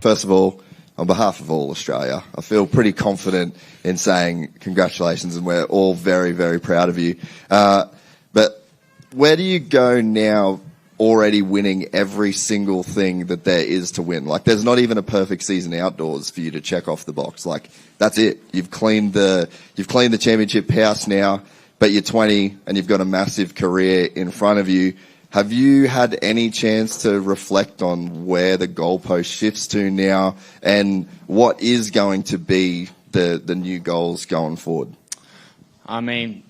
first of all, on behalf of all Australia, I feel pretty confident in saying congratulations, and we're all very, very proud of you. But where do you go now, already winning every single thing that there is to win? Like, there's not even a perfect season outdoors for you to check off the box. Like, that's it. You've cleaned the championship house now, but you're 20 and you've got a massive career in front of you. Have you had any chance to reflect on where the goalpost shifts to now, and what is going to be the new goals going forward? I mean,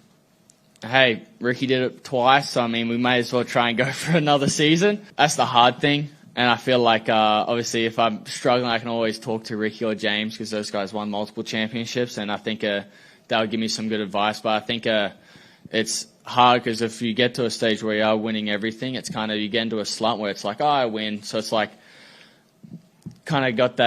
hey, Ricky did it twice, so I mean, we may as well try and go for another season. That's the hard thing, and I feel like obviously if I'm struggling, I can always talk to Ricky or James, because those guys won multiple championships, and I think that would give me some good advice. But I think it's hard, because if you get to a stage where you are winning everything, it's kind of, you get into a slump where it's like, oh, I win. So it's like, kind of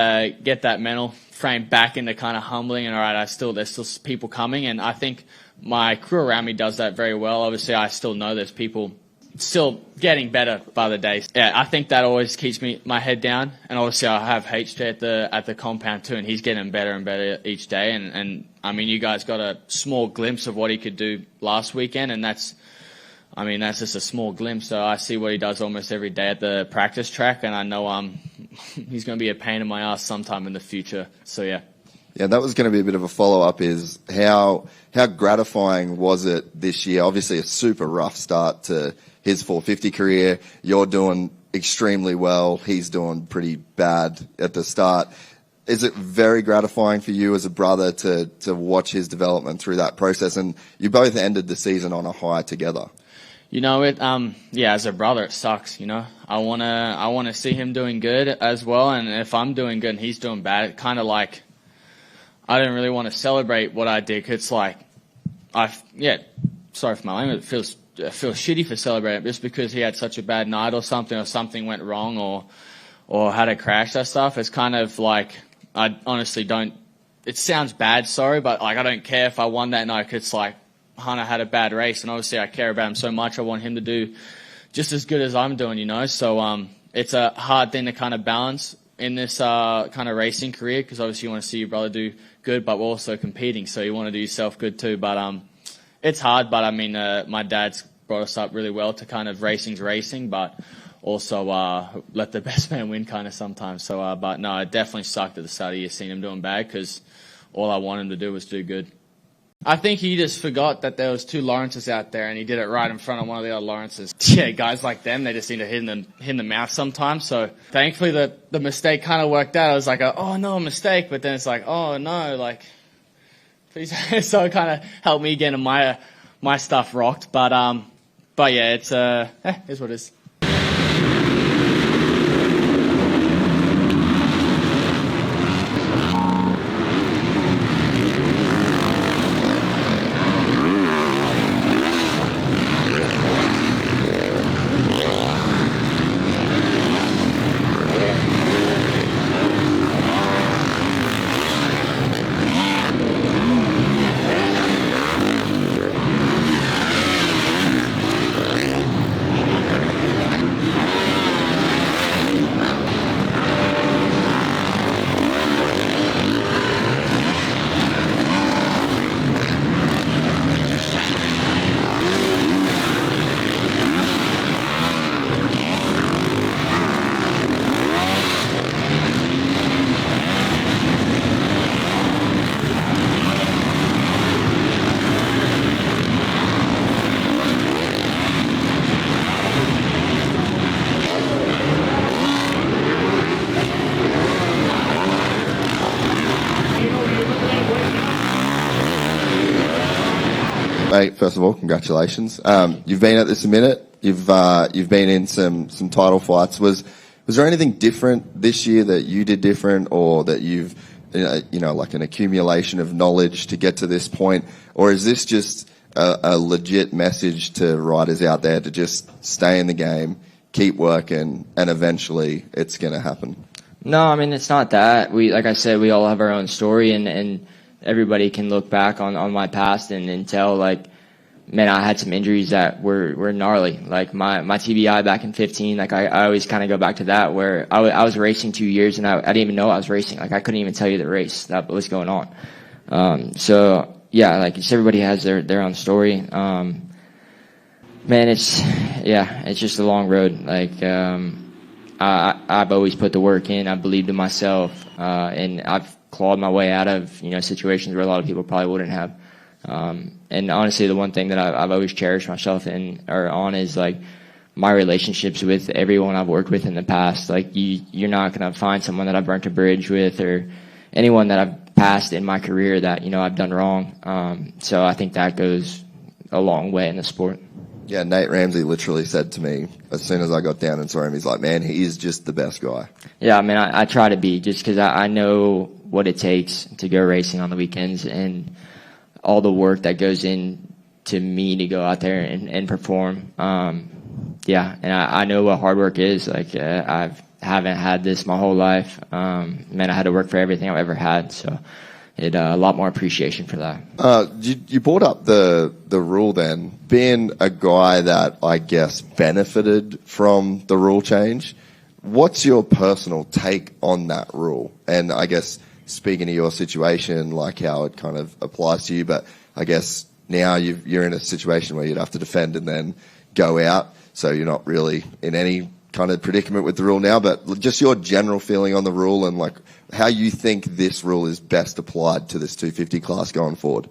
get that mental frame back into kind of humbling, and all right, there's still people coming, and I think my crew around me does that very well. Obviously, I still know there's people still getting better by the day. Yeah, I think that always keeps my head down, and obviously I have HJ at the compound too, and he's getting better and better each day, and I mean, you guys got a small glimpse of what he could do last weekend, and that's just a small glimpse. So I see what he does almost every day at the practice track, and I know he's going to be a pain in my ass sometime in the future. So yeah. Yeah, that was going to be a bit of a follow-up, is how gratifying was it this year? Obviously a super rough start to his 450 career. You're doing extremely well. He's doing pretty bad at the start. Is it very gratifying for you as a brother to watch his development through that process? And you both ended the season on a high together. You know, as a brother, it sucks, you know. I wanna see him doing good as well, and if I'm doing good and he's doing bad, it kind of like, I didn't really want to celebrate what I did. It's like, sorry for my language, it feels shitty for celebrating just because he had such a bad night or something went wrong or had a crash, that stuff. It's kind of like, I honestly don't, it sounds bad, sorry, but like, I don't care if I won that night. It's like, Hunter had a bad race, and obviously I care about him so much. I want him to do just as good as I'm doing, you know. So it's a hard thing to kind of balance in this kind of racing career, because obviously you want to see your brother do good, but we're also competing, so you want to do yourself good too. But it's hard. But I mean, my dad's brought us up really well to kind of racing's racing, but also let the best man win kind of sometimes. So, but no, it definitely sucked at the start of the year seeing him doing bad, because all I wanted him to do was do good. I think he just forgot that there was two Lawrences out there, and he did it right in front of one of the other Lawrences. Yeah, guys like them, they just need to hit in the mouth sometimes. So thankfully the mistake kind of worked out. I was like, oh no, a mistake, but then it's like, oh no, like, please. So it kind of helped me getting my stuff rocked. But yeah, it's here's what it is. Mate, first of all, congratulations. You've been at this a minute. You've been in some title fights. Was there anything different this year that you did different, or that you've, like an accumulation of knowledge to get to this point? Or is this just a legit message to riders out there to just stay in the game, keep working, and eventually it's going to happen? No, I mean, it's not that. Like I said, we all have our own story, and everybody can look back on my past and tell, like, man, I had some injuries that were gnarly. Like my TBI back in 15, like I always kind of go back to that, where I was racing 2 years and I didn't even know I was racing. Like I couldn't even tell you the race that was going on. So yeah, like everybody has their own story. Man, it's just a long road. Like, I've always put the work in. I believed in myself, and I've clawed my way out of, situations where a lot of people probably wouldn't have. And honestly, the one thing that I've always cherished myself on is like my relationships with everyone I've worked with in the past. Like you're not going to find someone that I've burnt a bridge with or anyone that I've passed in my career that, I've done wrong. So I think that goes a long way in the sport. Yeah, Nate Ramsey literally said to me as soon as I got down and saw him, he's like, man, he is just the best guy. Yeah, I mean, I try to be, just because I know what it takes to go racing on the weekends and all the work that goes into me to go out there and perform. Yeah, and I know what hard work is. Like, I haven't had this my whole life. Man, I had to work for everything I've ever had, so a lot more appreciation for that. You brought up the rule then. Being a guy that I guess benefited from the rule change, what's your personal take on that rule? And I guess speaking to your situation, like how it kind of applies to you, but I guess now you're in a situation where you'd have to defend and then go out, so you're not really in any kind of predicament with the rule now, but just your general feeling on the rule and like how you think this rule is best applied to this 250 class going forward.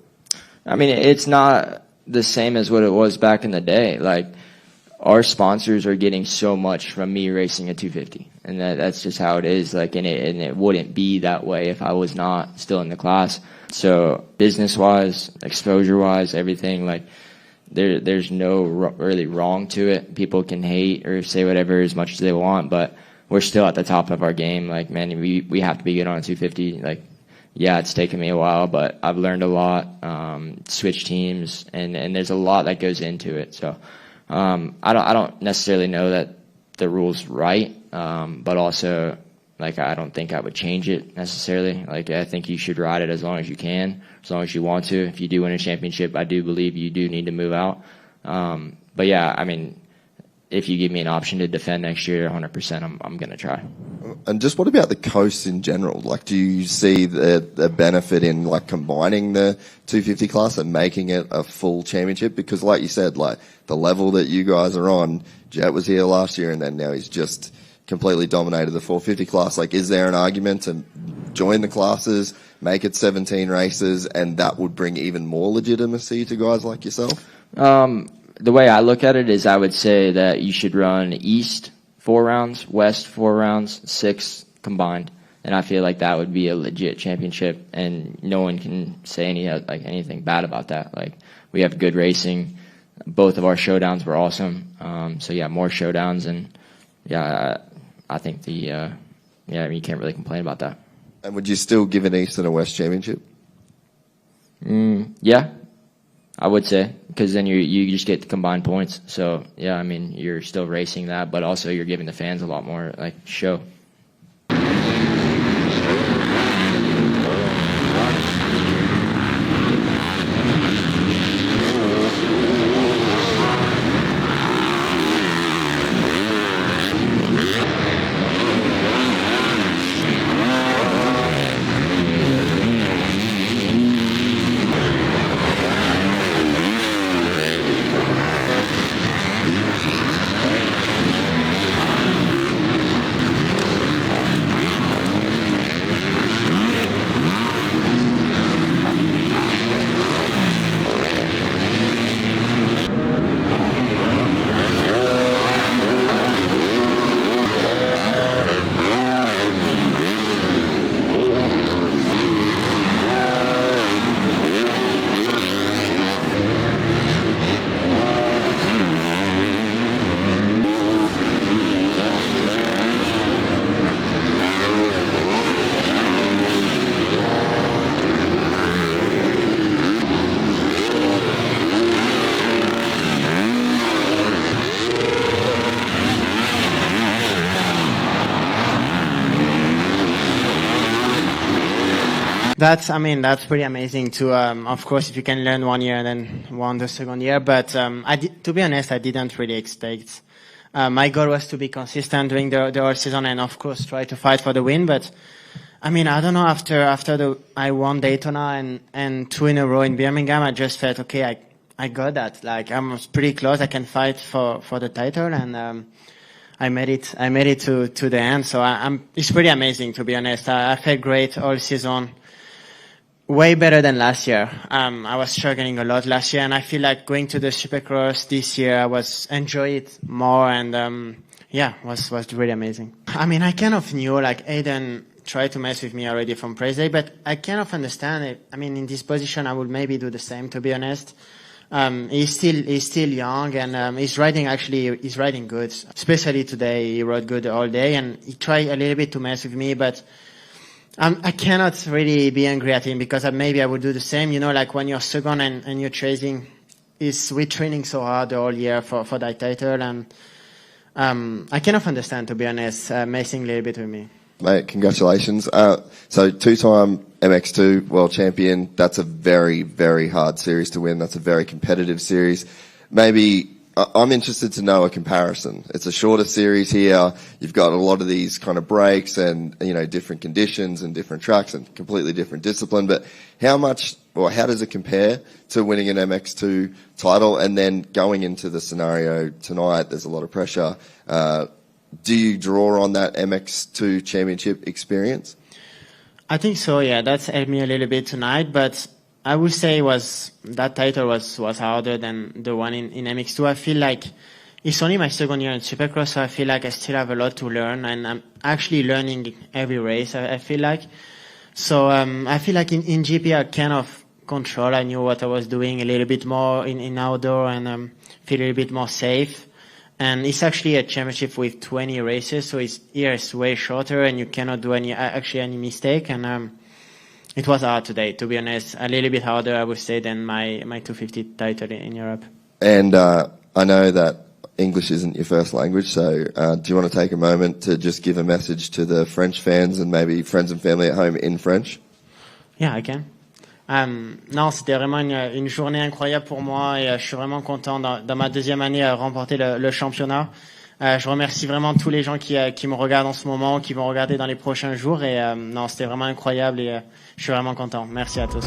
I mean, it's not the same as what it was back in the day. Like, our sponsors are getting so much from me racing a 250, and that's just how it is. Like, and it wouldn't be that way if I was not still in the class. So business-wise, exposure-wise, everything, like, there's no really wrong to it. People can hate or say whatever as much as they want, but we're still at the top of our game. Like, man, we have to be good on a 250. Like, yeah, it's taken me a while, but I've learned a lot. Switch teams, and there's a lot that goes into it. So I don't necessarily know that the rule's right, but also, like, I don't think I would change it necessarily. Like, I think you should ride it as long as you can, as long as you want to. If you do win a championship, I do believe you do need to move out. But yeah, I mean, if you give me an option to defend next year, 100%, I'm going to try. And just what about the coast in general? Like, do you see the benefit in like combining the 250 class and making it a full championship? Because like you said, like the level that you guys are on, Jett was here last year and then now he's just completely dominated the 450 class. Like, is there an argument to join the classes, make it 17 races, and that would bring even more legitimacy to guys like yourself? The way I look at it is I would say that you should run East 4 rounds, West 4 rounds, 6 combined. And I feel like that would be a legit championship, and no one can say anything bad about that. Like, we have good racing. Both of our showdowns were awesome. So yeah, more showdowns, and yeah, I think you can't really complain about that. And would you still give an East and a West championship? Yeah, I would say, because then you just get the combined points. So yeah, I mean, you're still racing that, but also you're giving the fans a lot more like show. That's pretty amazing too. Of course, if you can learn 1 year and then won the second year, but to be honest, I didn't really expect. My goal was to be consistent during the whole season and of course try to fight for the win. But I don't know. After I won Daytona and 2 in a row in Birmingham, I just felt okay. I got that. Like I'm pretty close. I can fight for the title and. I made it to the end. So it's pretty amazing, to be honest. I felt great all season. Way better than last year. I was struggling a lot last year and I feel like going to the Supercross this year, I was enjoy it more and, was really amazing. I kind of knew like Aiden tried to mess with me already from press day, but I kind of understand it. In this position, I would maybe do the same, to be honest. He's still young and he's riding good. Especially today, he rode good all day and he tried a little bit to mess with me, but I cannot really be angry at him because maybe I would do the same. Like when you're second and you're chasing, we're training so hard the whole year for that title and I cannot understand, to be honest, messing a little bit with me. Mate, congratulations. So 2-time MX2 world champion. That's a very, very hard series to win. That's a very competitive series. Maybe I'm interested to know a comparison. It's a shorter series here. You've got a lot of these kind of breaks and, different conditions and different tracks and completely different discipline. But how does it compare to winning an MX2 title and then going into the scenario tonight? There's a lot of pressure. Do you draw on that MX2 championship experience? I think so, yeah. That's helped me a little bit tonight, but I would say that title was harder than the one in MX2. I feel like it's only my second year in Supercross, so I feel like I still have a lot to learn, and I'm actually learning every race, I feel like. So I feel like in GP I kind of control. I knew what I was doing a little bit more in outdoor and feel a little bit more safe. And it's actually a championship with 20 races, so it's way shorter and you cannot do any mistake. And it was hard today, to be honest. A little bit harder, I would say, than my 250 title in Europe. And I know that English isn't your first language, so do you want to take a moment to just give a message to the French fans and maybe friends and family at home in French? Yeah, I can. Non, c'était vraiment une journée incroyable pour moi et je suis vraiment content dans ma deuxième année à remporter le championnat. Je remercie vraiment tous les gens qui me regardent en ce moment, qui vont regarder dans les prochains jours et non, c'était vraiment incroyable et je suis vraiment content. Merci à tous.